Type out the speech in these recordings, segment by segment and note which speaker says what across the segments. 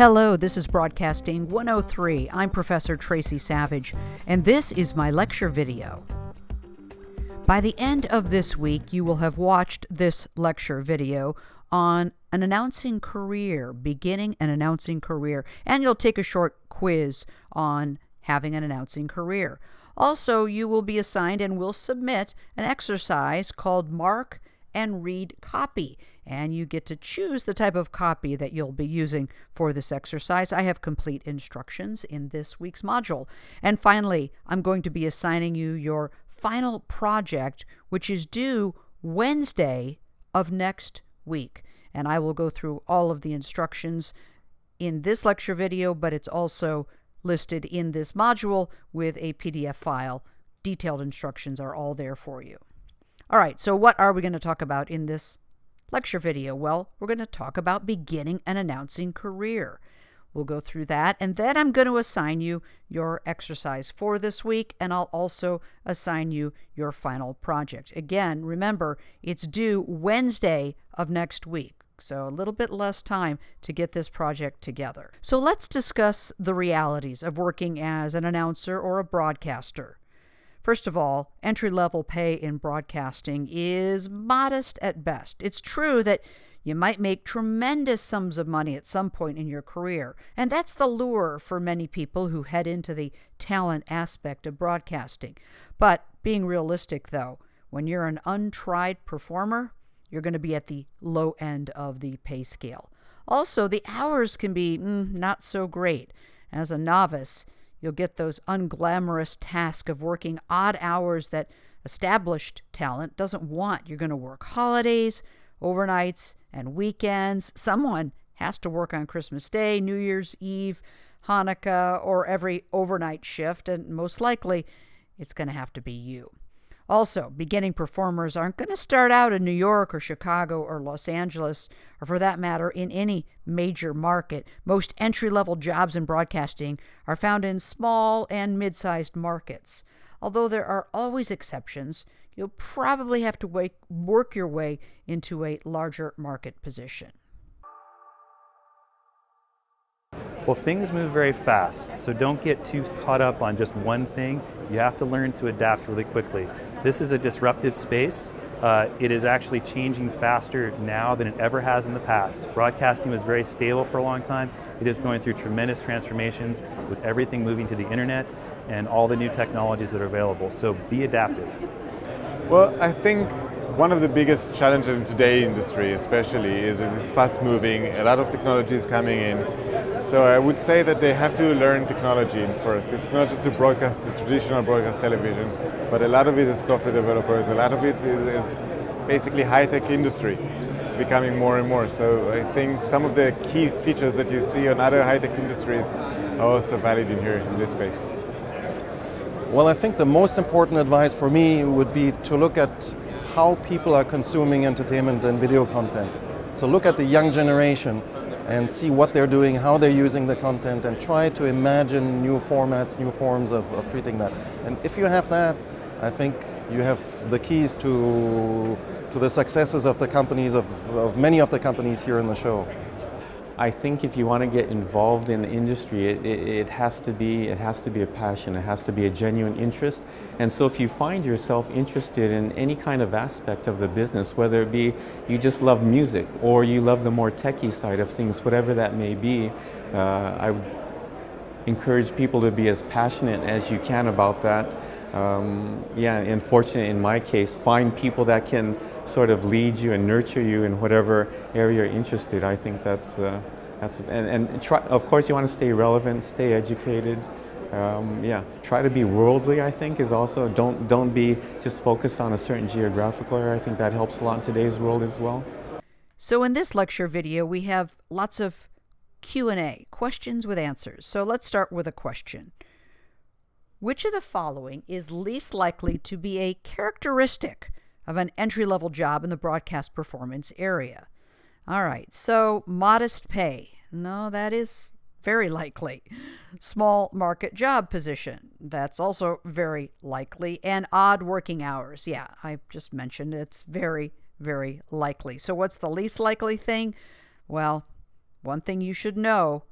Speaker 1: Hello, this is Broadcasting 103. I'm Professor Tracy Savage, and this is my lecture video. By the end of this week, you will have watched this lecture video on an announcing career, beginning an announcing career, and you'll take a short quiz on having an announcing career. Also, you will be assigned and will submit an exercise called Mark and Read Copy, and you get to choose the type of copy that you'll be using for this exercise. I have complete instructions in this week's module. And finally, I'm going to be assigning you your final project, which is due Wednesday of next week. And I will go through all of the instructions in this lecture video, but it's also listed in this module with a PDF file. Detailed instructions are all there for you. All right, so what are we going to talk about in this lecture video? Well, we're going to talk about beginning an announcing career. We'll go through that, and then I'm going to assign you your exercise for this week, and I'll also assign you your final project. Again, remember, it's due Wednesday of next week, so a little bit less time to get this project together. So let's discuss the realities of working as an announcer or a broadcaster. First of all, entry-level pay in broadcasting is modest at best. It's true that you might make tremendous sums of money at some point in your career, and that's the lure for many people who head into the talent aspect of broadcasting. But being realistic, though, when you're an untried performer, you're going to be at the low end of the pay scale. Also, the hours can be not so great. As a novice, you'll get those unglamorous tasks of working odd hours that established talent doesn't want. You're going to work holidays, overnights, and weekends. Someone has to work on Christmas Day, New Year's Eve, Hanukkah, or every overnight shift, and most likely it's going to have to be you. Also, beginning performers aren't going to start out in New York or Chicago or Los Angeles, or for that matter, in any major market. Most entry-level jobs in broadcasting are found in small and mid-sized markets. Although there are always exceptions, you'll probably have to work your way into a larger market position.
Speaker 2: Well, things move very fast, so don't get too caught up on just one thing. You have to learn to adapt really quickly. This is a disruptive space. It is actually changing faster now than it ever has in the past. Broadcasting was very stable for a long time. It is going through tremendous transformations with everything moving to the internet and all the new technologies that are available. So be adaptive.
Speaker 3: Well, I think one of the biggest challenges in today's industry especially is that it's fast moving, a lot of technology is coming in. So I would say that they have to learn technology first. It's not just a traditional broadcast television, but a lot of it is software developers, a lot of it is basically high-tech industry becoming more and more. So I think some of the key features that you see on other high-tech industries are also valid in here in this space.
Speaker 4: Well, I think the most important advice for me would be to look at how people are consuming entertainment and video content. So look at the young generation and see what they're doing, how they're using the content, and try to imagine new formats, new forms of treating that. And if you have that, I think you have the keys to the successes of the companies, of many of the companies here in the show.
Speaker 5: I think if you want to get involved in the industry, it has to be a passion. It has to be a genuine interest. And so if you find yourself interested in any kind of aspect of the business, whether it be you just love music or you love the more techie side of things, whatever that may be, I would encourage people to be as passionate as you can about that. And fortunately in my case, find people that can sort of lead you and nurture you in whatever area you're interested. I think that's try, of course you want to stay relevant, stay educated. Try to be worldly, I think, is also, don't be just focused on a certain geographical area. I think that helps a lot in today's world as well.
Speaker 1: So in this lecture video, we have lots of Q&A, questions with answers. So let's start with a question. Which of the following is least likely to be a characteristic of an entry-level job in the broadcast performance area? All right, so modest pay. No, that is very likely. Small market job position. That's also very likely. And odd working hours. Yeah, I just mentioned it's very, very likely. So what's the least likely thing? Well, one thing you should know,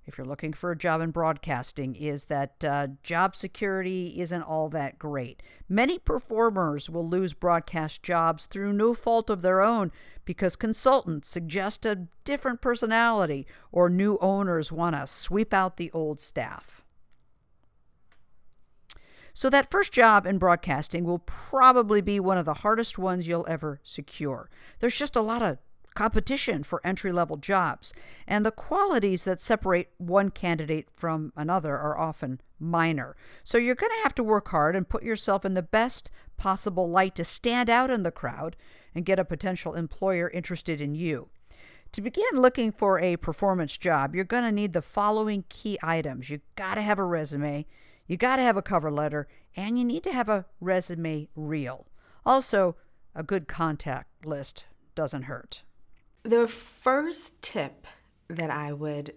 Speaker 1: if you're looking for a job in broadcasting, is that job security isn't all that great. Many performers will lose broadcast jobs through no fault of their own because consultants suggest a different personality or new owners want to sweep out the old staff. So that first job in broadcasting will probably be one of the hardest ones you'll ever secure. There's just a lot of competition for entry-level jobs, and the qualities that separate one candidate from another are often minor. So you're going to have to work hard and put yourself in the best possible light to stand out in the crowd and get a potential employer interested in you. To begin looking for a performance job, you're going to need the following key items. You got to have a resume, you got to have a cover letter, and you need to have a resume reel. Also, a good contact list doesn't hurt.
Speaker 6: The first tip that I would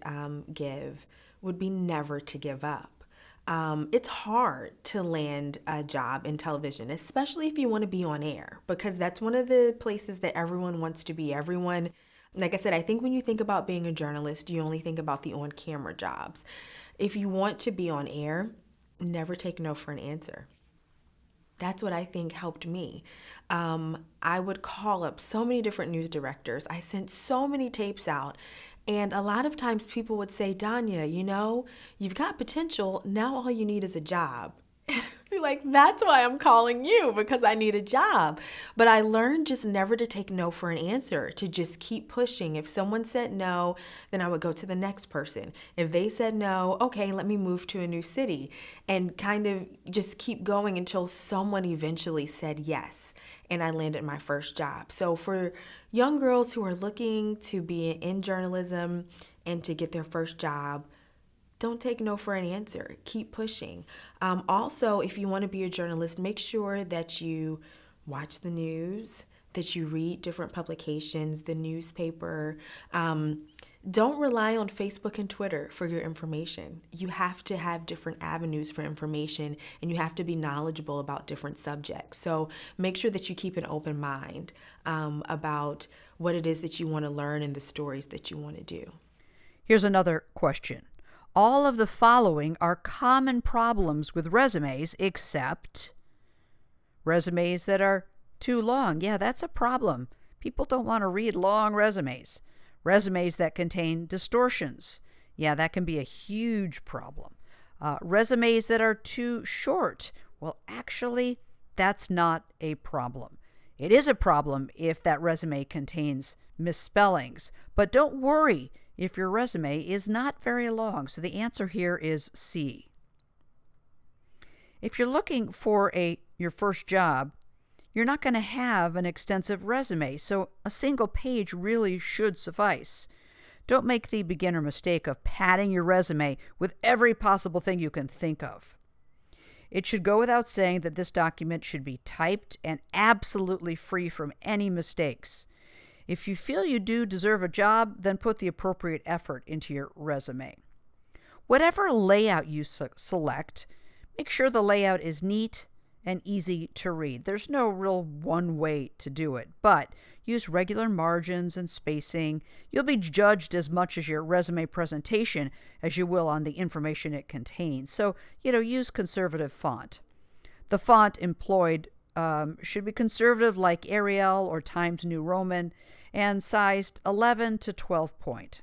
Speaker 6: give would be never to give up. It's hard to land a job in television, especially if you want to be on air, because that's one of the places that everyone wants to be. Everyone, like I said, I think when you think about being a journalist, you only think about the on-camera jobs. If you want to be on air, never take no for an answer. That's what I think helped me. I would call up so many different news directors. I sent so many tapes out. And a lot of times people would say, Danya, you know, you've got potential. Now all you need is a job. And I'd be like, that's why I'm calling you, because I need a job. But I learned just never to take no for an answer, to just keep pushing. If someone said no, then I would go to the next person. If they said no, okay, let me move to a new city, and kind of just keep going until someone eventually said yes, and I landed my first job. So for young girls who are looking to be in journalism and to get their first job, don't take no for an answer. Keep pushing. Also, if you want to be a journalist, make sure that you watch the news, that you read different publications, the newspaper. Don't rely on Facebook and Twitter for your information. You have to have different avenues for information, and you have to be knowledgeable about different subjects. So make sure that you keep an open mind about what it is that you want to learn and the stories that you want to do.
Speaker 1: Here's another question. All of the following are common problems with resumes, except resumes that are too long. Yeah, that's a problem. People don't want to read long resumes. Resumes that contain distortions. Yeah, that can be a huge problem. Resumes that are too short. Well, actually, that's not a problem. It is a problem if that resume contains misspellings, but don't worry if your resume is not very long. So the answer here is C. If you're looking for your first job, you're not going to have an extensive resume, so a single page really should suffice. Don't make the beginner mistake of padding your resume with every possible thing you can think of. It should go without saying that this document should be typed and absolutely free from any mistakes. If you feel you do deserve a job, then put the appropriate effort into your resume. Whatever layout you select, make sure the layout is neat and easy to read. There's no real one way to do it, but use regular margins and spacing. You'll be judged as much as your resume presentation as you will on the information it contains. So, use conservative font. The font employed should be conservative like Arial or Times New Roman and sized 11 to 12 point.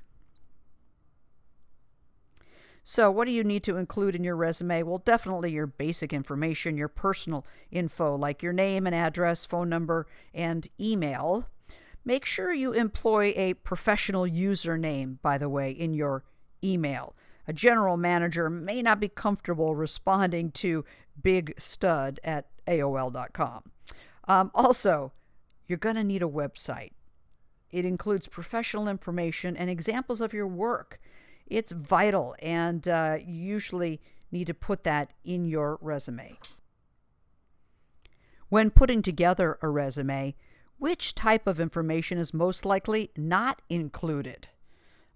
Speaker 1: So what do you need to include in your resume? Well, definitely your basic information, your personal info like your name and address, phone number, and email. Make sure you employ a professional username, by the way, in your email. A general manager may not be comfortable responding to bigstud@aol.com. Also, you're going to need a website. It includes professional information and examples of your work. It's vital, and you usually need to put that in your resume. When putting together a resume, which type of information is most likely not included?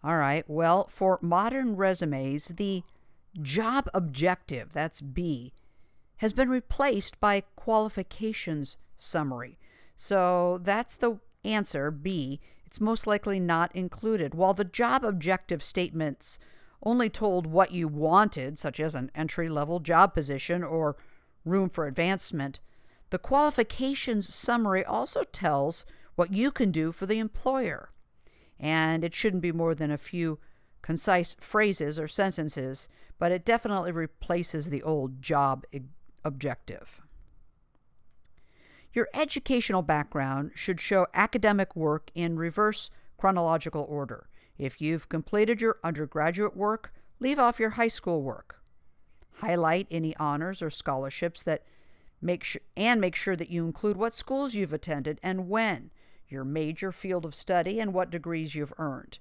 Speaker 1: All right, well, for modern resumes, the job objective, that's B, has been replaced by qualifications summary. So that's the answer, B. It's most likely not included. While the job objective statements only told what you wanted, such as an entry-level job position or room for advancement, the qualifications summary also tells what you can do for the employer. And it shouldn't be more than a few concise phrases or sentences, but it definitely replaces the old job objective. Your educational background should show academic work in reverse chronological order. If you've completed your undergraduate work, leave off your high school work. Highlight any honors or scholarships that make sure that you include what schools you've attended and when, your major field of study, and what degrees you've earned.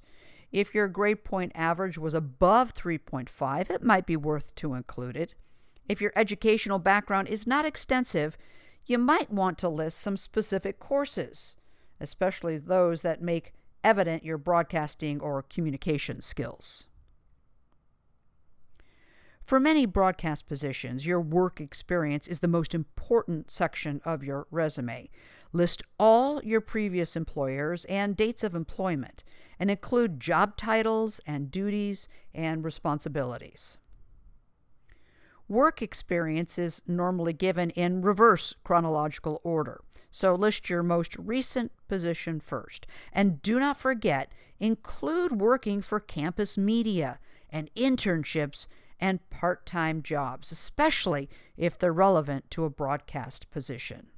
Speaker 1: If your grade point average was above 3.5, it might be worth to include it. If your educational background is not extensive, you might want to list some specific courses, especially those that make evident your broadcasting or communication skills. For many broadcast positions, your work experience is the most important section of your resume. List all your previous employers and dates of employment, and include job titles and duties and responsibilities. Work experience is normally given in reverse chronological order, so list your most recent position first. And do not forget, include working for campus media and internships and part-time jobs, especially if they're relevant to a broadcast position.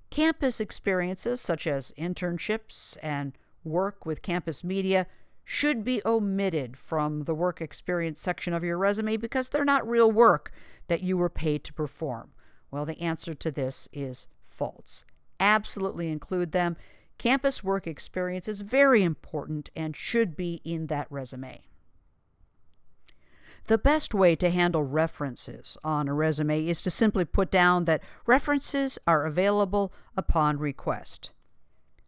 Speaker 1: Campus experiences such as internships and work with campus media should be omitted from the work experience section of your resume because they're not real work that you were paid to perform. Well, the answer to this is false. Absolutely include them. Campus work experience is very important and should be in that resume. The best way to handle references on a resume is to simply put down that references are available upon request.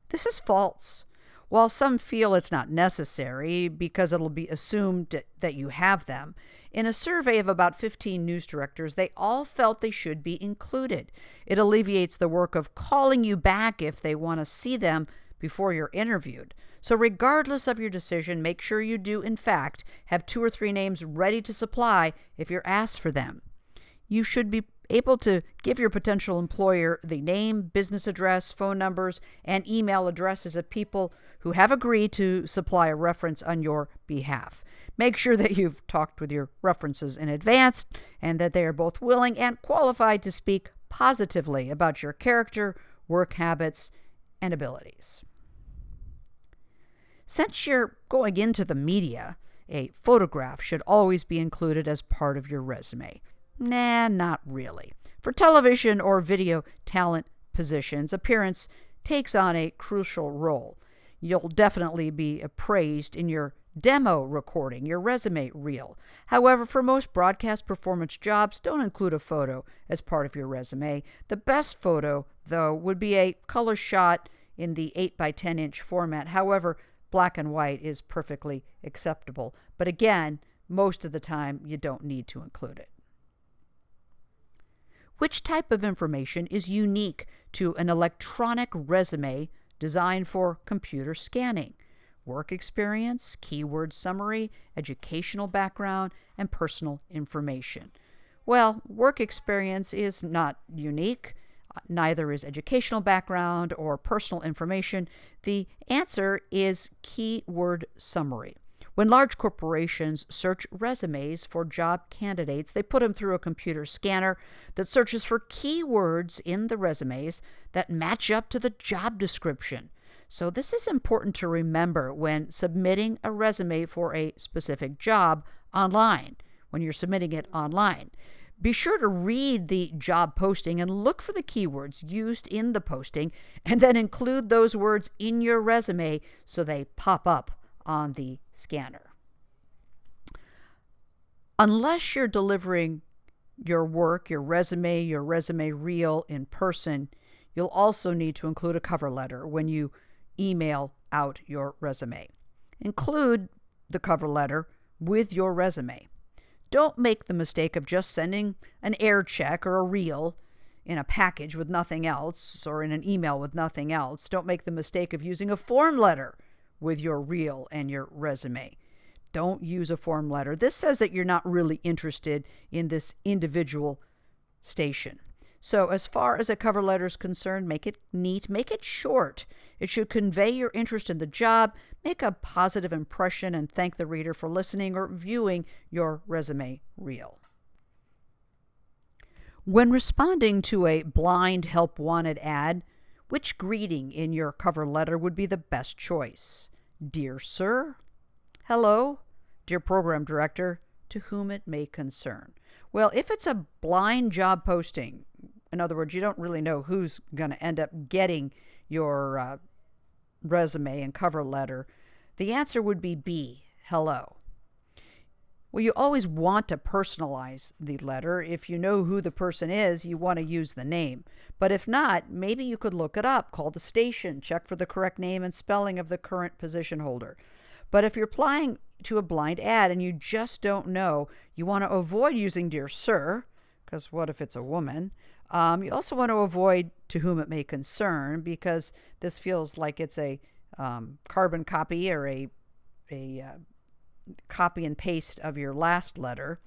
Speaker 1: This is false. While some feel it's not necessary because it'll be assumed that you have them, in a survey of about 15 news directors, they all felt they should be included. It alleviates the work of calling you back if they want to see them before you're interviewed. So regardless of your decision, make sure you do, in fact, have 2 or 3 names ready to supply if you're asked for them. You should be able to give your potential employer the name, business address, phone numbers, and email addresses of people who have agreed to supply a reference on your behalf. Make sure that you've talked with your references in advance and that they are both willing and qualified to speak positively about your character, work habits, and abilities. Since you're going into the media, a photograph should always be included as part of your resume. Nah, not really. For television or video talent positions, appearance takes on a crucial role. You'll definitely be appraised in your demo recording, your resume reel. However, for most broadcast performance jobs, don't include a photo as part of your resume. The best photo, though, would be a color shot in the 8 by 10 inch format. However, black and white is perfectly acceptable. But again, most of the time, you don't need to include it. Which type of information is unique to an electronic resume designed for computer scanning? Work experience, keyword summary, educational background, and personal information. Well, work experience is not unique. Neither is educational background or personal information. The answer is keyword summary. When large corporations search resumes for job candidates, they put them through a computer scanner that searches for keywords in the resumes that match up to the job description. So this is important to remember when submitting a resume for a specific job online, when you're submitting it online. Be sure to read the job posting and look for the keywords used in the posting, and then include those words in your resume so they pop up on the scanner. Unless you're delivering your work, your resume reel in person, you'll also need to include a cover letter when you email out your resume. Include the cover letter with your resume. Don't make the mistake of just sending an air check or a reel in a package with nothing else or in an email with nothing else. Don't make the mistake of using a form letter with your reel and your resume. Don't use a form letter. This says that you're not really interested in this individual station. So as far as a cover letter is concerned, make it neat, make it short. It should convey your interest in the job, make a positive impression, and thank the reader for listening or viewing your resume reel. When responding to a blind help wanted ad, which greeting in your cover letter would be the best choice? Dear Sir, hello, dear Program Director, to whom it may concern. Well, if it's a blind job posting, in other words, you don't really know who's going to end up getting your resume and cover letter, the answer would be B, hello. Well, you always want to personalize the letter. If you know who the person is, you want to use the name. But if not, maybe you could look it up, call the station, check for the correct name and spelling of the current position holder. But if you're applying to a blind ad and you just don't know, you want to avoid using Dear Sir, because what if it's a woman? You also want to avoid to whom it may concern, because this feels like it's a carbon copy or a copy and paste of your last letter.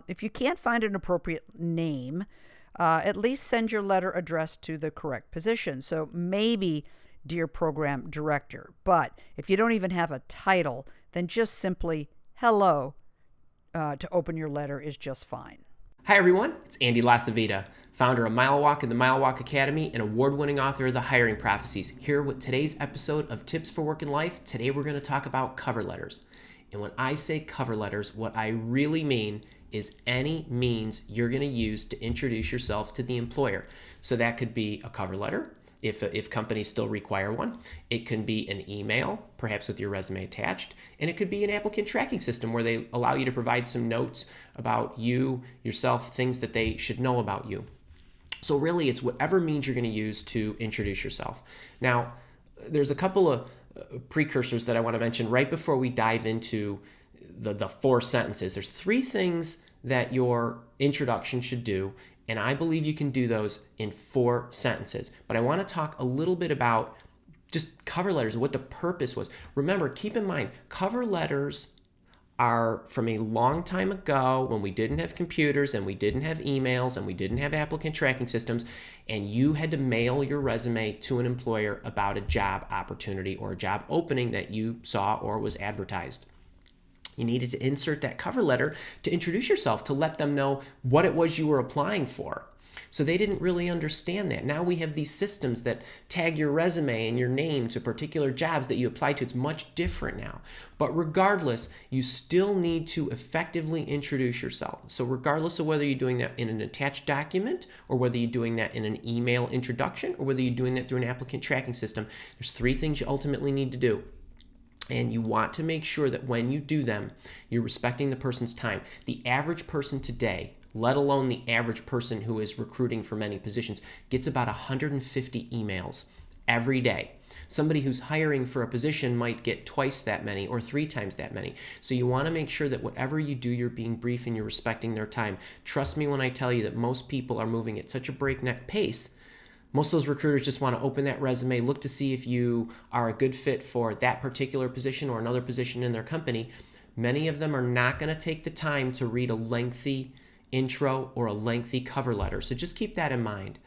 Speaker 1: If you can't find an appropriate name, at least send your letter addressed to the correct position. So maybe Dear Program Director. But if you don't even have a title, then just simply hello to open your letter is just fine.
Speaker 7: Hi everyone, it's Andy Lasavita, founder of Mile Walk and the Mile Walk Academy and award-winning author of The Hiring Prophecies, here with today's episode of Tips for Work and Life. Today we're going to talk about cover letters. And when I say cover letters, what I really mean is any means you're going to use to introduce yourself to the employer. So that could be a cover letter, if companies still require one. It can be an email, perhaps with your resume attached, and it could be an applicant tracking system where they allow you to provide some notes about you, yourself, things that they should know about you. So really, it's whatever means you're going to use to introduce yourself. Now, there's a couple of precursors that I want to mention right before we dive into the 4 sentences. There's 3 things that your introduction should do, and I believe you can do those in 4 sentences. But I want to talk a little bit about just cover letters, what the purpose was. Remember, keep in mind, cover letters are from a long time ago when we didn't have computers and we didn't have emails and we didn't have applicant tracking systems, and you had to mail your resume to an employer about a job opportunity or a job opening that you saw or was advertised. You needed to insert that cover letter to introduce yourself, to let them know what it was you were applying for. So they didn't really understand that. Now we have these systems that tag your resume and your name to particular jobs that you apply to. It's much different now. But regardless, you still need to effectively introduce yourself. So regardless of whether you're doing that in an attached document or whether you're doing that in an email introduction or whether you're doing that through an applicant tracking system, there's 3 things you ultimately need to do. And you want to make sure that when you do them, you're respecting the person's time. The average person today, let alone the average person who is recruiting for many positions, gets about 150 emails every day. Somebody who's hiring for a position might get twice that many or 3 times that many. So you want to make sure that whatever you do, you're being brief and you're respecting their time. Trust me when I tell you that most people are moving at such a breakneck pace. Most of those recruiters just want to open that resume, look to see if you are a good fit for that particular position or another position in their company. Many of them are not going to take the time to read a lengthy intro or a lengthy cover letter. So just keep that in mind.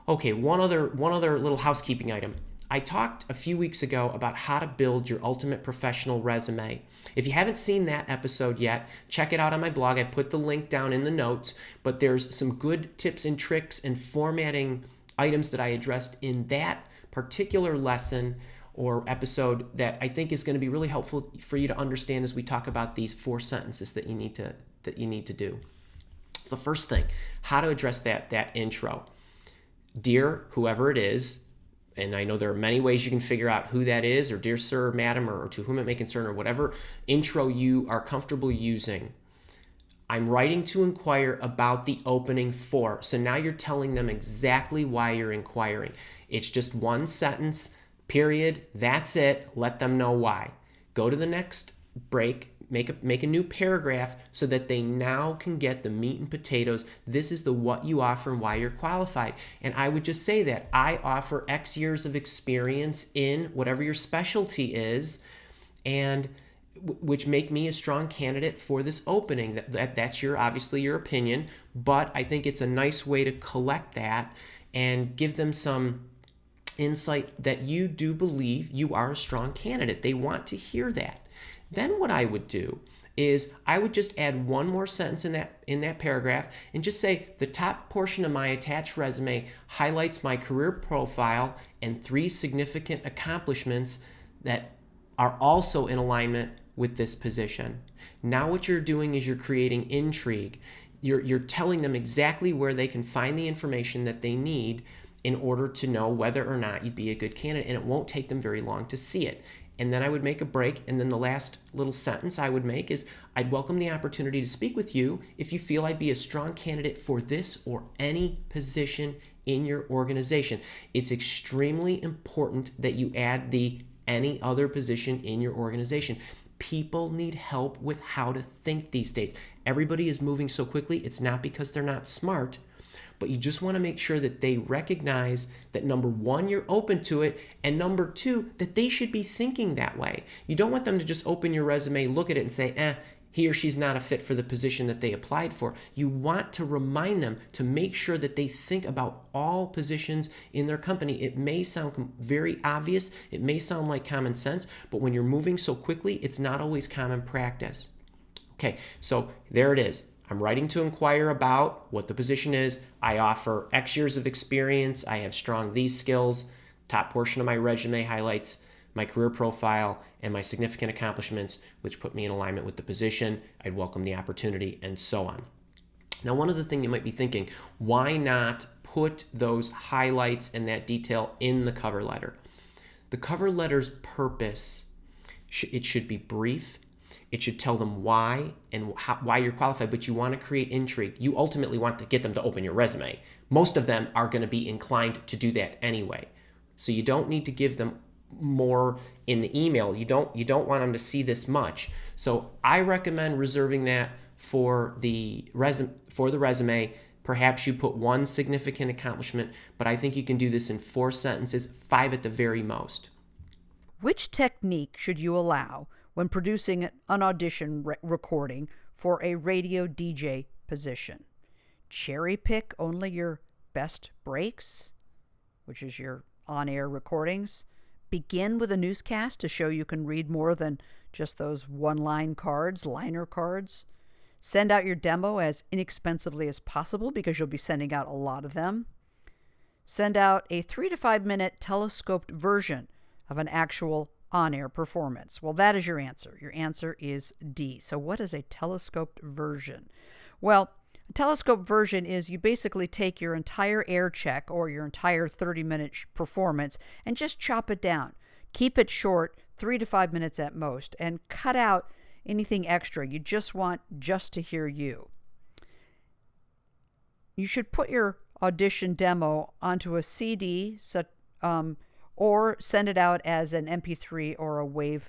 Speaker 7: Okay, one other little housekeeping item. I talked a few weeks ago about how to build your ultimate professional resume. If you haven't seen that episode yet, check it out on my blog. I've put the link down in the notes, but there's some good tips and tricks and formatting items that I addressed in that particular lesson or episode that I think is going to be really helpful for you to understand as we talk about these 4 sentences that you need to do. So the first thing, how to address that intro. Dear whoever it is, and I know there are many ways you can figure out who that is, or dear sir or madam, or to whom it may concern, or whatever intro you are comfortable using. I'm writing to inquire about the opening for. So now you're telling them exactly why you're inquiring. It's just 1 sentence, period. That's it. Let them know why. Go to the next break, make a new paragraph so that they now can get the meat and potatoes. This is the what you offer and why you're qualified. And I would just say that I offer X years of experience in whatever your specialty is, and which make me a strong candidate for this opening. That's obviously your opinion, but I think it's a nice way to collect that and give them some insight that you do believe you are a strong candidate. They want to hear that. Then what I would do is I would just add one more sentence in that paragraph and just say the top portion of my attached resume highlights my career profile and 3 significant accomplishments that are also in alignment with this position. Now what you're doing is you're creating intrigue. You're telling them exactly where they can find the information that they need in order to know whether or not you'd be a good candidate, and it won't take them very long to see it. And then I would make a break, and then the last little sentence I would make is, I'd welcome the opportunity to speak with you if you feel I'd be a strong candidate for this or any position in your organization. It's extremely important that you add the any other position in your organization. People need help with how to think these days. Everybody is moving so quickly. It's not because they're not smart, but you just want to make sure that they recognize that, number one, you're open to it, and number two, that they should be thinking that way. You don't want them to just open your resume, look at it, and say, he or she's not a fit for the position that they applied for. You want to remind them to make sure that they think about all positions in their company. It may sound very obvious, it may sound like common sense, but when you're moving so quickly, it's not always common practice. Okay, so there it is. I'm writing to inquire about what the position is. I offer X years of experience. I have strong these skills. Top portion of my resume highlights my career profile and my significant accomplishments, which put me in alignment with the position. I'd welcome the opportunity, and so on. Now, one other thing you might be thinking, why not put those highlights and that detail in the cover letter? The cover letter's purpose, it should be brief. It should tell them why and why you're qualified, but you want to create intrigue. You ultimately want to get them to open your resume. Most of them are going to be inclined to do that anyway. So you don't need to give them more in the email. You don't want them to see this much. So I recommend reserving that for the resume. Perhaps you put 1 significant accomplishment, but I think you can do this in 4 sentences, 5 at the very most.
Speaker 1: Which technique should you allow when producing an audition recording for a radio DJ position? Cherry pick only your best breaks, which is your on-air recordings. Begin with a newscast to show you can read more than just those one-line cards, liner cards. Send out your demo as inexpensively as possible because you'll be sending out a lot of them. Send out a 3 to 5 minute telescoped version of an actual on-air performance. Well, that is your answer. Your answer is D. So what is a telescoped version? Well, a telescope version is you basically take your entire air check or your entire 30-minute performance and just chop it down. Keep it short, 3 to 5 minutes at most, and cut out anything extra. You just want just to hear you. You should put your audition demo onto a CD, or send it out as an MP3 or a WAV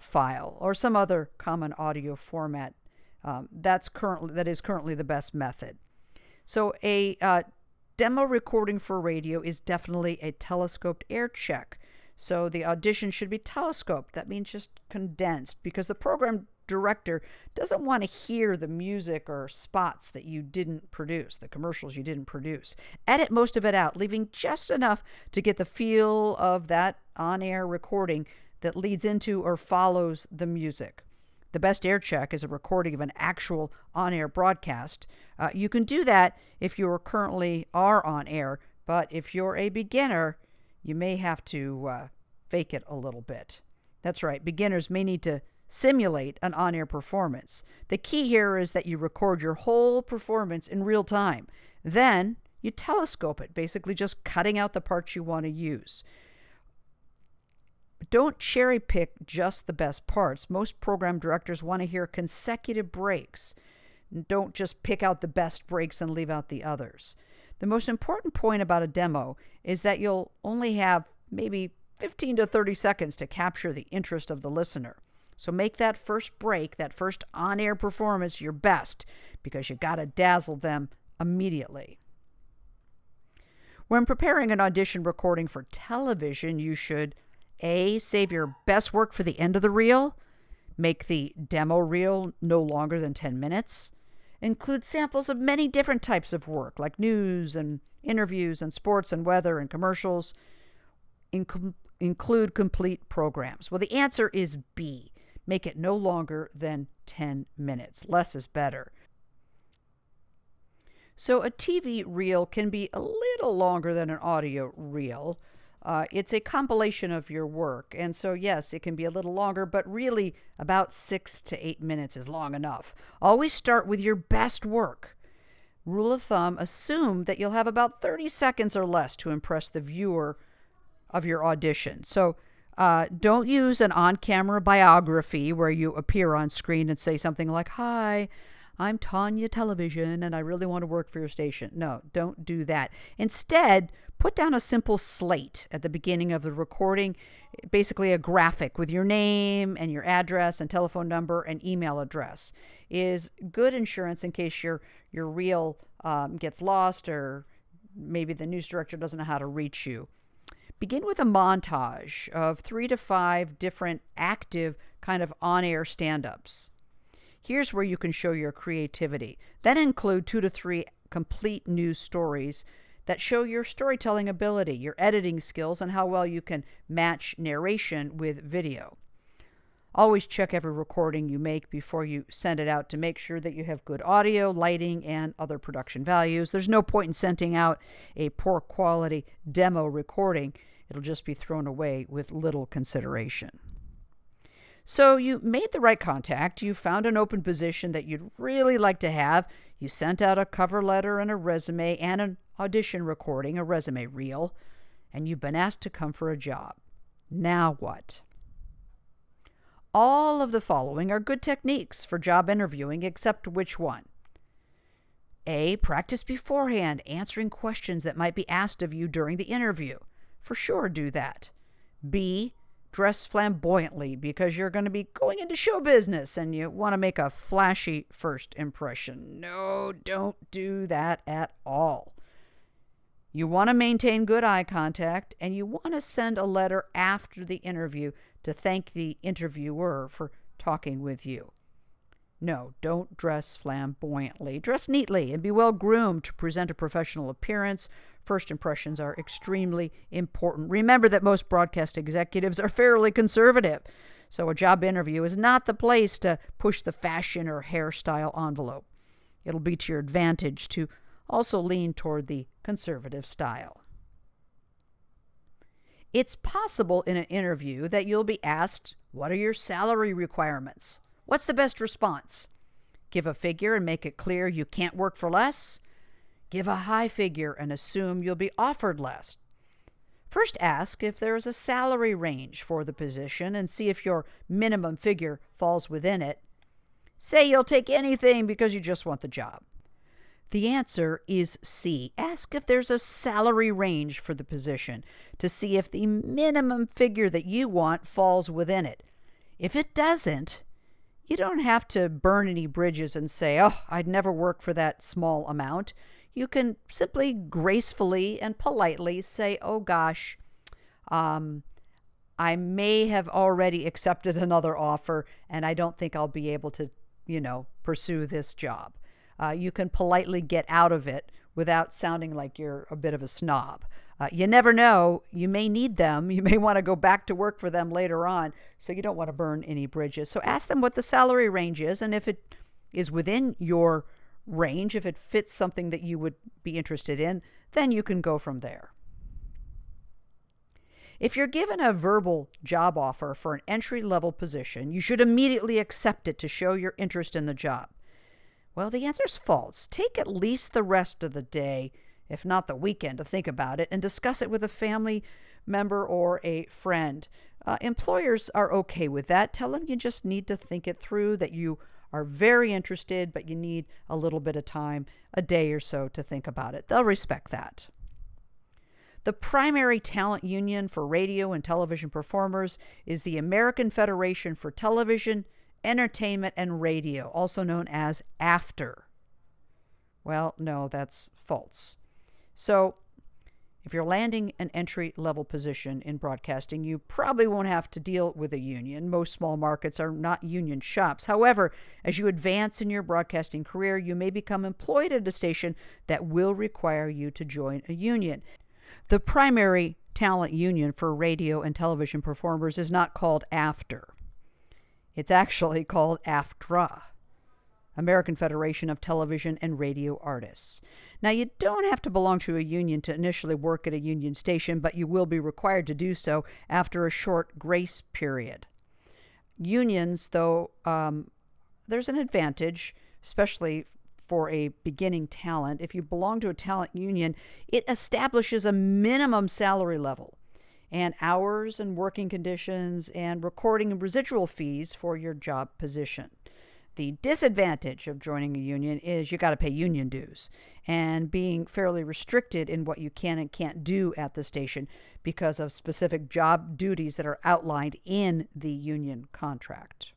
Speaker 1: file or some other common audio format. That is currently the best method. So a demo recording for radio is definitely a telescoped air check. So the audition should be telescoped. That means just condensed, because the program director doesn't want to hear the music or spots that you didn't produce, the commercials you didn't produce. Edit most of it out, leaving just enough to get the feel of that on-air recording that leads into or follows the music. The best air check is a recording of an actual on-air broadcast. You can do that if you currently are on air, but if you're a beginner, you may have to fake it a little bit. That's right, beginners may need to simulate an on-air performance. The key here is that you record your whole performance in real time. Then you telescope it, basically just cutting out the parts you want to use. Don't cherry pick just the best parts. Most program directors want to hear consecutive breaks. Don't just pick out the best breaks and leave out the others. The most important point about a demo is that you'll only have maybe 15 to 30 seconds to capture the interest of the listener. So make that first break, that first on-air performance your best, because you got to dazzle them immediately. When preparing an audition recording for television, you should A, save your best work for the end of the reel, make the demo reel no longer than 10 minutes, include samples of many different types of work like news and interviews and sports and weather and commercials, include complete programs. Well, the answer is B. Make it no longer than 10 minutes. Less is better. So a TV reel can be a little longer than an audio reel. It's a compilation of your work. And so, yes, it can be a little longer, but really about 6 to 8 minutes is long enough. Always start with your best work. Rule of thumb, assume that you'll have about 30 seconds or less to impress the viewer of your audition. So don't use an on-camera biography where you appear on screen and say something like, "Hi, I'm Tanya Television and I really want to work for your station." No, don't do that. Instead, put down a simple slate at the beginning of the recording, basically a graphic with your name and your address and telephone number and email address. Is good insurance in case your reel gets lost or maybe the news director doesn't know how to reach you. Begin with a montage of 3 to 5 different active kind of on-air stand-ups. Here's where you can show your creativity. Then include 2 to 3 complete news stories that show your storytelling ability, your editing skills, and how well you can match narration with video. Always check every recording you make before you send it out to make sure that you have good audio, lighting, and other production values. There's no point in sending out a poor quality demo recording. It'll just be thrown away with little consideration. So you made the right contact. You found an open position that you'd really like to have. You sent out a cover letter and a resume and an audition recording, a resume reel, and you've been asked to come for a job. Now what? All of the following are good techniques for job interviewing, except which one? A, practice beforehand, answering questions that might be asked of you during the interview. For sure, do that. B, dress flamboyantly because you're going to be going into show business and you want to make a flashy first impression. No, don't do that at all. You want to maintain good eye contact, and you want to send a letter after the interview to thank the interviewer for talking with you. No, don't dress flamboyantly. Dress neatly and be well groomed to present a professional appearance. First impressions are extremely important. Remember that most broadcast executives are fairly conservative, so a job interview is not the place to push the fashion or hairstyle envelope. It'll be to your advantage to also lean toward the conservative style. It's possible in an interview that you'll be asked, what are your salary requirements? What's the best response? Give a figure and make it clear you can't work for less. Give a high figure and assume you'll be offered less. First, ask if there is a salary range for the position and see if your minimum figure falls within it. Say you'll take anything because you just want the job. The answer is C. Ask if there's a salary range for the position to see if the minimum figure that you want falls within it. If it doesn't, you don't have to burn any bridges and say, "Oh, I'd never work for that small amount." You can simply gracefully and politely say, "Oh gosh, I may have already accepted another offer and I don't think I'll be able to, pursue this job." You can politely get out of it without sounding like you're a bit of a snob. You never know. You may need them. You may want to go back to work for them later on, so you don't want to burn any bridges. So ask them what the salary range is, and if it is within your range, if it fits something that you would be interested in, then you can go from there. If you're given a verbal job offer for an entry-level position, you should immediately accept it to show your interest in the job. Well, the answer is false. Take at least the rest of the day, if not the weekend, to think about it and discuss it with a family member or a friend. Employers are okay with that. Tell them you just need to think it through, that you are very interested, but you need a little bit of time, a day or so, to think about it. They'll respect that. The primary talent union for radio and television performers is the American Federation for Television, Entertainment, and Radio, also known as AFTER. Well, no, that's false. So, if you're landing an entry-level position in broadcasting, you probably won't have to deal with a union. Most small markets are not union shops. However, as you advance in your broadcasting career, you may become employed at a station that will require you to join a union. The primary talent union for radio and television performers is not called AFTER. It's actually called AFTRA, American Federation of Television and Radio Artists. Now, you don't have to belong to a union to initially work at a union station, but you will be required to do so after a short grace period. Unions, though, there's an advantage, especially for a beginning talent. If you belong to a talent union, it establishes a minimum salary level and hours and working conditions and recording and residual fees for your job position. The disadvantage of joining a union is you got to pay union dues and being fairly restricted in what you can and can't do at the station because of specific job duties that are outlined in the union contract.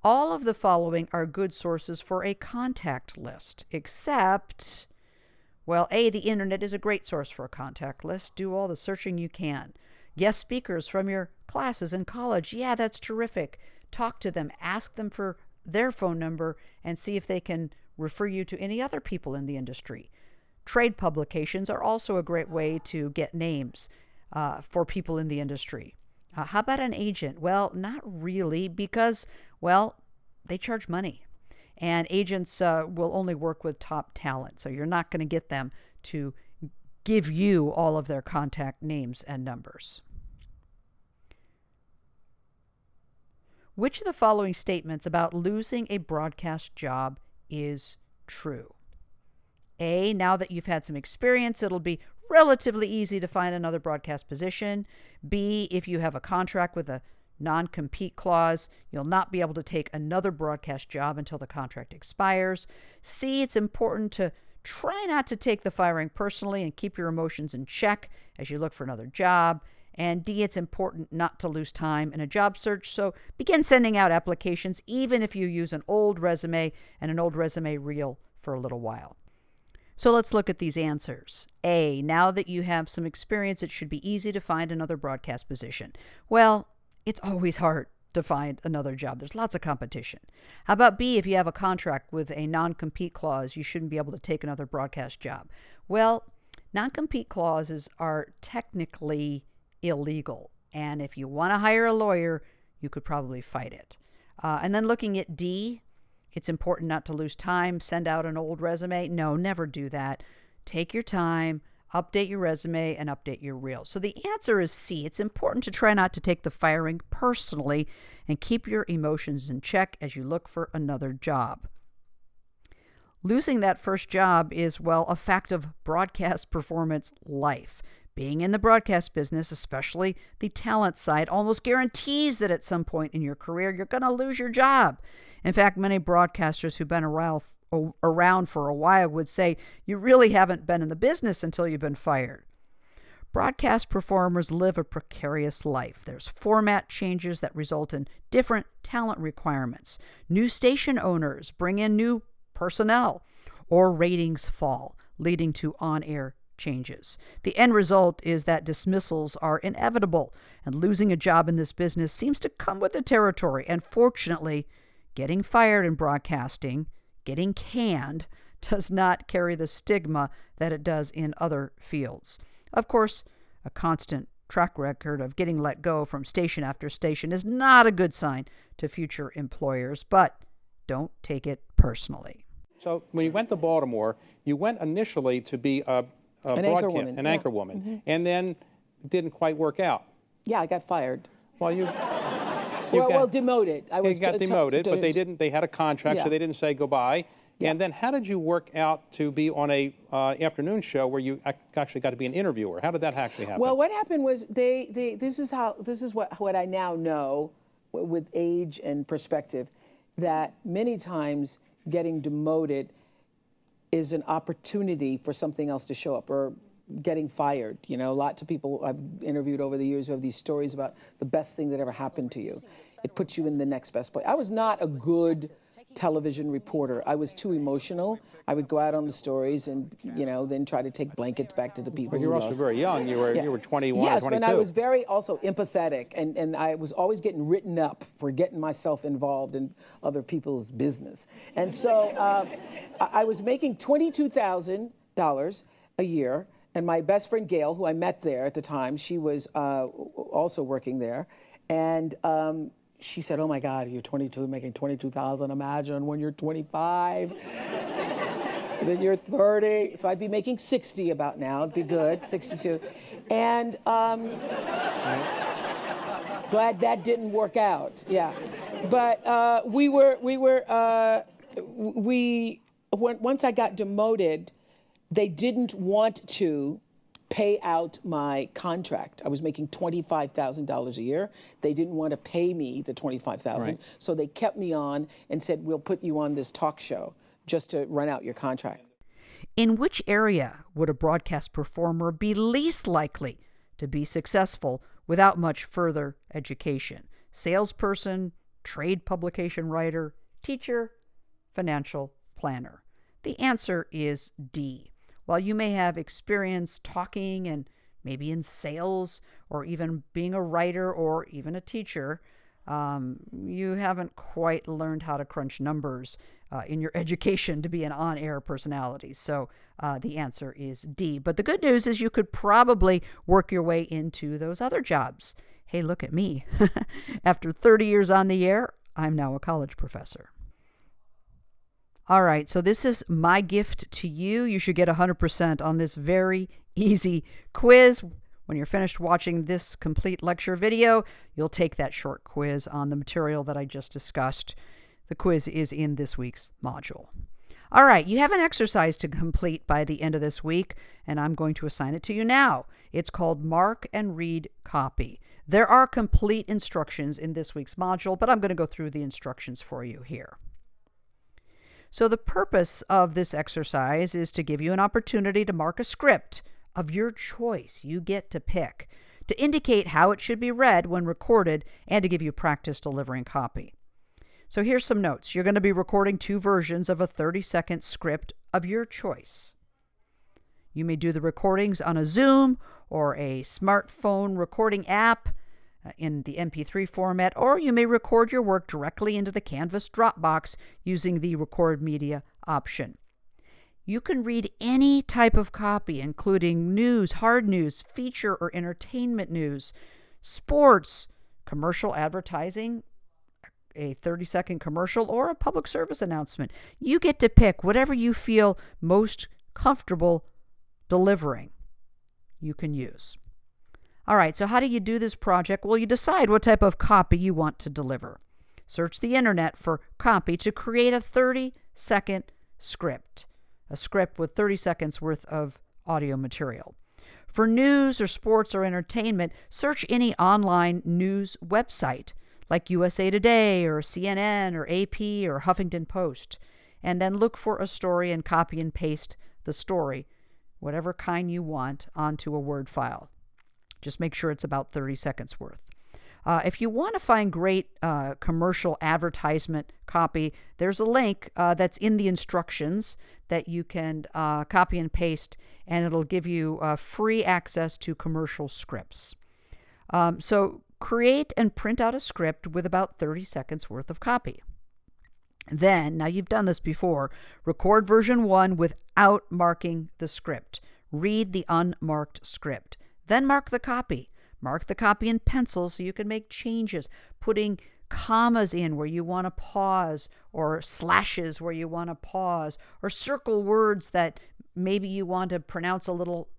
Speaker 1: All of the following are good sources for a contact list, except, well, A, the internet is a great source for a contact list. Do all the searching you can. Guest speakers from your classes in college, yeah, that's terrific. Talk to them, ask them for their phone number, and see if they can refer you to any other people in the industry. Trade publications are also a great way to get names for people in the industry. How about an agent? Well, not really, because, well, they charge money. And agents will only work with top talent, so you're not going to get them to give you all of their contact names and numbers. Which of the following statements about losing a broadcast job is true? A, now that you've had some experience, it'll be relatively easy to find another broadcast position. B, if you have a contract with a non-compete clause, you'll not be able to take another broadcast job until the contract expires. C, it's important to try not to take the firing personally and keep your emotions in check as you look for another job. And D, it's important not to lose time in a job search, so begin sending out applications even if you use an old resume and an old resume reel for a little while. So let's look at these answers. A, now that you have some experience, it should be easy to find another broadcast position. Well, it's always hard to find another job. There's lots of competition. How about B, if you have a contract with a non-compete clause, you shouldn't be able to take another broadcast job. Well, non-compete clauses are technically illegal, and if you want to hire a lawyer, you could probably fight it. And then looking at D, it's important not to lose time. Send out an old resume. No, never do that. Take your time, update your resume, and update your reel. So the answer is C. It's important to try not to take the firing personally and keep your emotions in check as you look for another job. Losing that first job is, well, a fact of broadcast performance life. Being in the broadcast business, especially the talent side, almost guarantees that at some point in your career, you're going to lose your job. In fact, many broadcasters who've been around for a while would say you really haven't been in the business until you've been fired. Broadcast performers live a precarious life. There's format changes that result in different talent requirements. New station owners bring in new personnel, or ratings fall, leading to on-air changes. The end result is that dismissals are inevitable, and losing a job in this business seems to come with the territory. And fortunately, getting fired in broadcasting, getting canned, does not carry the stigma that it does in other fields. Of course, a constant track record of getting let go from station after station is not a good sign to future employers, but don't take it personally.
Speaker 8: So when you went to Baltimore, you went initially to be an anchor woman,
Speaker 9: Mm-hmm.
Speaker 8: and then it didn't quite work out.
Speaker 9: Yeah, I got fired.
Speaker 8: Well,
Speaker 9: demoted.
Speaker 8: You got demoted, but they didn't. They had a contract,
Speaker 9: Yeah.
Speaker 8: so they didn't say goodbye.
Speaker 9: Yeah.
Speaker 8: And then, how did you work out to be on a afternoon show where you actually got to be an interviewer? How did that actually happen?
Speaker 9: Well, what happened was this is what I now know with age and perspective, that many times getting demoted, is an opportunity for something else to show up, or getting fired. You know, lots of people I've interviewed over the years who have these stories about the best thing that ever happened to you. It puts you in the next best place. I was not a good television reporter. I was too emotional. I would go out on the stories and, you know, then try to take blankets back to the people.
Speaker 8: But you were also very young. You were 21
Speaker 9: yes,
Speaker 8: or 22.
Speaker 9: and I was very also empathetic, and I was always getting written up for getting myself involved in other people's business. And so I was making $22,000 a year, and my best friend Gail, who I met there at the time, she was also working there, and she said, "Oh my God, you're 22, making 22,000. Imagine when you're 25, then you're 30." So I'd be making 60 about now. It'd be good, 62. And glad that didn't work out. Yeah, but once I got demoted, they didn't want to pay out my contract. I was making $25,000 a year. They didn't want to pay me the $25,000,
Speaker 8: Right.
Speaker 9: so they kept me on and said, "We'll put you on this talk show just to run out your contract."
Speaker 1: In which area would a broadcast performer be least likely to be successful without much further education? Salesperson, trade publication writer, teacher, financial planner. The answer is D. While you may have experience talking and maybe in sales or even being a writer or even a teacher, you haven't quite learned how to crunch numbers in your education to be an on-air personality. So the answer is D. But the good news is you could probably work your way into those other jobs. Hey, look at me. After 30 years on the air, I'm now a college professor. All right, so this is my gift to you. You should get 100% on this very easy quiz. When you're finished watching this complete lecture video, you'll take that short quiz on the material that I just discussed. The quiz is in this week's module. All right, you have an exercise to complete by the end of this week, and I'm going to assign it to you now. It's called Mark and Read Copy. There are complete instructions in this week's module, but I'm going to go through the instructions for you here. So the purpose of this exercise is to give you an opportunity to mark a script of your choice. You get to pick, to indicate how it should be read when recorded, and to give you practice delivering copy. So here's some notes. You're going to be recording 2 versions of a 30-second script of your choice. You may do the recordings on a Zoom or a smartphone recording app in the MP3 format, or you may record your work directly into the Canvas Dropbox using the Record Media option. You can read any type of copy, including news, hard news, feature or entertainment news, sports, commercial advertising, a 30-second commercial, or a public service announcement. You get to pick whatever you feel most comfortable delivering. You can use. All right, so how do you do this project? Well, you decide what type of copy you want to deliver. Search the internet for copy to create a 30-second script, a script with 30 seconds worth of audio material. For news or sports or entertainment, search any online news website like USA Today or CNN or AP or Huffington Post, and then look for a story and copy and paste the story, whatever kind you want, onto a Word file. Just make sure it's about 30 seconds worth. If you want to find great commercial advertisement copy, there's a link that's in the instructions that you can copy and paste, and it'll give you free access to commercial scripts. So create and print out a script with about 30 seconds worth of copy. Then, now you've done this before, record version 1 without marking the script. Read the unmarked script. Then mark the copy. Mark the copy in pencil so you can make changes, putting commas in where you want to pause, or slashes where you want to pause, or circle words that maybe you want to pronounce a little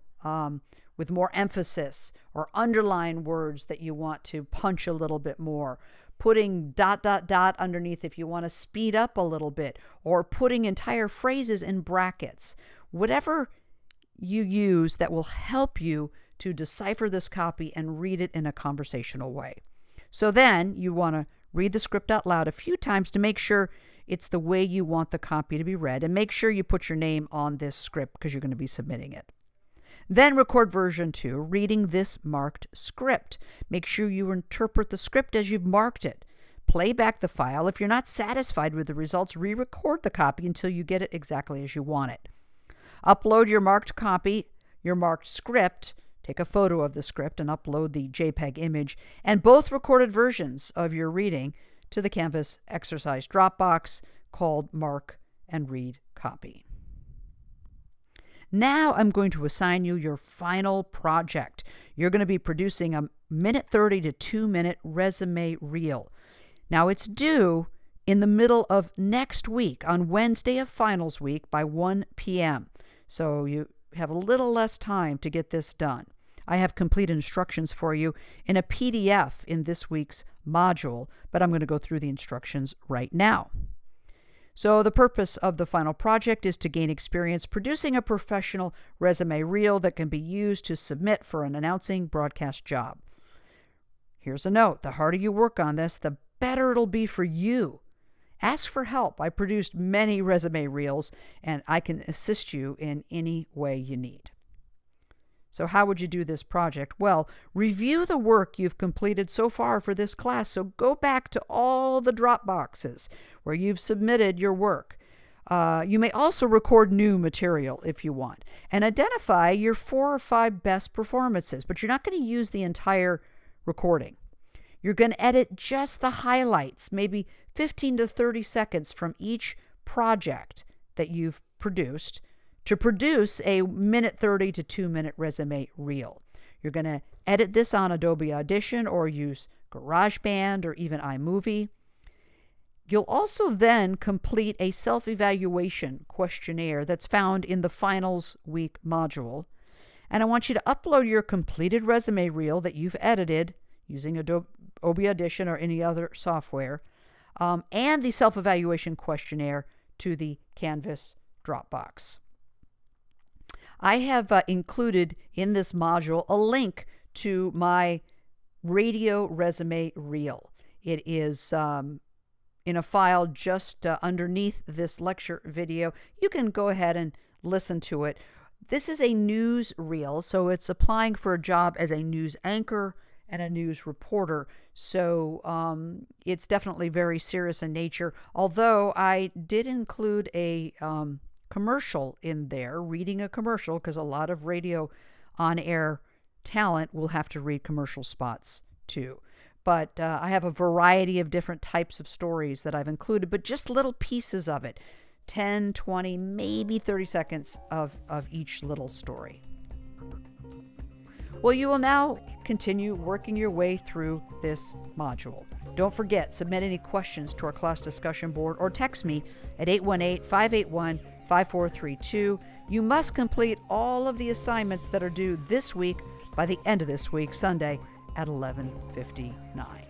Speaker 1: with more emphasis, or underline words that you want to punch a little bit more. Putting ... underneath if you want to speed up a little bit, or putting entire phrases in brackets. Whatever you use that will help you to decipher this copy and read it in a conversational way. So then you want to read the script out loud a few times to make sure It's the way you want the copy to be read, and make sure you put your name on this script because you're going to be submitting it. Then record version 2, reading this marked script. Make sure you interpret the script as you've marked it. Play back the file. If you're not satisfied with the results, re-record the copy until you get it exactly as you want it. Upload your marked copy, your marked script. Take a photo of the script and upload the JPEG image and both recorded versions of your reading to the Canvas exercise Dropbox called Mark and Read Copy. Now I'm going to assign you your final project. You're going to be producing a 1:30 to 2-minute resume reel. Now it's due in the middle of next week on Wednesday of finals week by 1 p.m. So you have a little less time to get this done. I have complete instructions for you in a PDF in this week's module, but I'm going to go through the instructions right now. So the purpose of the final project is to gain experience producing a professional resume reel that can be used to submit for an announcing broadcast job. Here's a note: the harder you work on this, the better it'll be for you. Ask for help. I produced many resume reels, and I can assist you in any way you need. So how would you do this project? Well, review the work you've completed so far for this class. So go back to all the drop boxes where you've submitted your work. You may also record new material if you want, and identify your 4 or 5 best performances, but you're not going to use the entire recording. You're going to edit just the highlights, maybe 15 to 30 seconds from each project that you've produced, to produce a 1:30 to 2-minute resume reel. You're going to edit this on Adobe Audition or use GarageBand or even iMovie. You'll also then complete a self-evaluation questionnaire that's found in the Finals Week module. And I want you to upload your completed resume reel that you've edited using Adobe Audition or any other software, and the self-evaluation questionnaire to the Canvas Dropbox. I have included in this module a link to my radio resume reel. It is in a file just underneath this lecture video. You can go ahead and listen to it. This is a news reel, so it's applying for a job as a news anchor and a news reporter. So it's definitely very serious in nature, although I did include a commercial in there, reading a commercial, because a lot of radio on-air talent will have to read commercial spots too. But I have a variety of different types of stories that I've included, but just little pieces of it, 10, 20, maybe 30 seconds of each little story. Well, you will now continue working your way through this module. Don't forget, submit any questions to our class discussion board or text me at 818-581-5432. You must complete all of the assignments that are due this week by the end of this week, Sunday at 11:59.